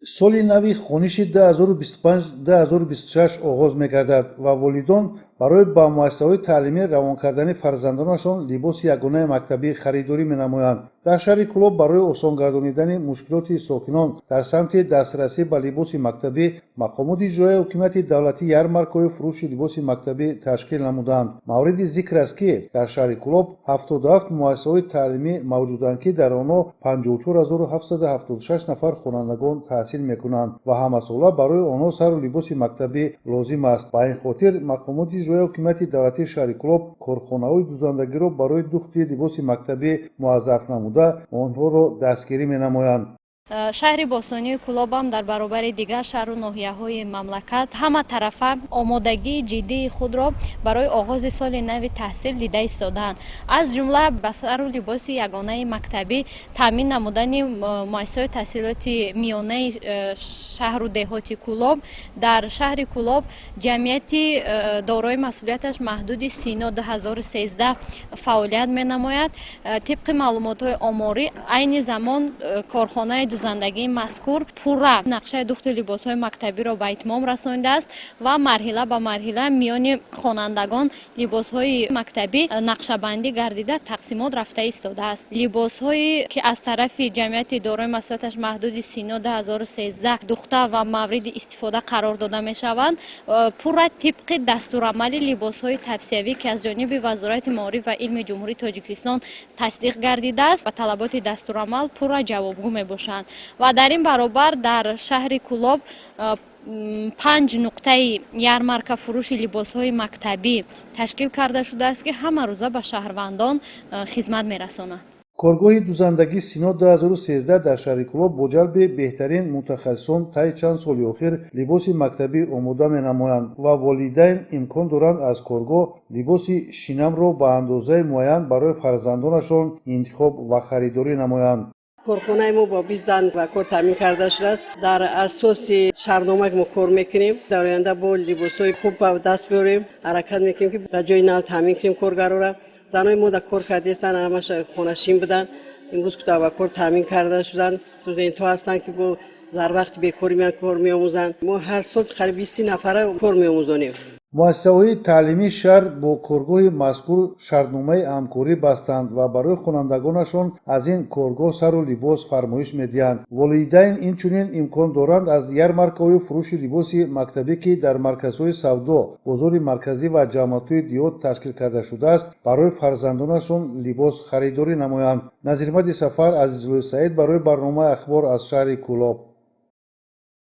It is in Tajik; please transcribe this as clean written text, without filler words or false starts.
соли нави хониши 2025-2026 оғоз мегардад ва волидон барои ба муассисаҳои таълимӣ равон кардани фарзандонашон либоси ягонаи мактабӣ харидорӣ менамоянд. дар шаҳри Кӯлоб барои осон гардонидани мушкилоти сокинон дар самти дастрасӣ ба либоси мактабӣ мақомоти иҷроии ҳокимияти давлатӣ ярмаркаҳои фурӯши либоси мактабӣ ташкил намуданд. мавриди зикр аст ки дар шаҳри Кӯлоб 77 муассисаҳои таълимӣ мавҷуданд ки дар онҳо 54776 нафар хонандагон таҳсил мекунанд ва ҳамасола барои онҳо сару либоси мактабӣ лозим аст. ба ин хотир мақомоти иҷроии ҳокимияти давлатии шаҳри Кӯлоб корхонаҳои дузандагиро барои духти либоси мактабӣ муаззаф намуда онҳоро дастгирӣ менамоянд. шаҳри бостонии Кӯлоб ҳам дар баробари дигар шаҳру ноҳияҳои мамлакат ҳама тарафа омодагии ҷиддии худро барои оғози соли нави таҳсил дида истодаанд. аз ҷумла ба сару либоси ягонаи мактабӣ таъмин намудани муассисаҳои таҳсилоти миёнаи шаҳру деҳоти Кӯлоб. дар шаҳри Кӯлоб ҷамъияти дорои масъулияташ маҳдуди Сино 2013 фаъолият менамояд. тибқи маълумотҳои оморӣ айни замон корхонаи дузандагии мазкур пурра нақшаи духти либосҳои мактабиро ба итмом расонидааст ва марҳила ба марҳила миёни хонандагон либосҳои мактабӣ нақшабандӣ гардида тақсимот рафта истодааст. либосҳое ки аз тарафи ҷамъияти дорои масъулияташ маҳдуди Сино 2013 духта ва мавриди истифода қарор дода мешаванд пурра тибқи дастурамали либосҳои тавсиявӣ ки аз ҷониби вазорати маориф ва илми ҷумҳурии Тоҷикистон тасдиқ гардидааст ва талаботи дастурамал пурра ҷавобгӯ мебошанд. ва дар ин баробар дар шаҳри Кӯлоб 5 нуқтаи ярмарка фурӯши либосҳои мактабӣ ташкил карда шудааст ки ҳама рӯза ба шаҳрвандон хизмат мерасонад. коргоҳи дузандагии Сино 2013 дар шаҳри Кӯлоб бо ҷалби беҳтарин мутахассисон таи чанд соли охир либоси мактабӣ омода менамоянд ва волидайн имкон доранд аз коргоҳ либоси шинамро ба андозаи муайян барои фарзандонашон интихоб ва харидорӣ намоянд. корхонаи мо бо 20 зан ба кор таъмин карда шудааст. дар асоси шаҳрномаи мо кор мекунем. дар оянда бо либосҳои хуб ба даст биёрем. ҳаракат мекунем ки ба ҷои нав таъмин кунем коргарора. занои мо дар кор кардестан ҳамаша хонашин буданд. имрӯз ки ба кор таъмин карда шуданд. студентҳо ҳастанд ки бо дар вақти бекорӣ кор меомӯзанд. мо ҳар сол қариб 20 нафара кор меомӯзонем. муассисаҳои таълимии шаҳр бо коргоҳи мазкур шартномаи ҳамкорӣ бастанд ва барои хонандагонашон аз ин коргоҳ сару либос фармоиш медиҳанд. волидайн инчунин имкон доранд аз ярмаркаҳои фурӯши либоси мактабӣ ки дар марказҳои савдо бозори марказӣ ва ҷамъиятҳои диҳот ташкил карда шудааст барои фарзандонашон либос харидорӣ намоянд. назирмади сафар, Азизуллои Саид барои барномаи ахбор аз шаҳри Кӯлоб.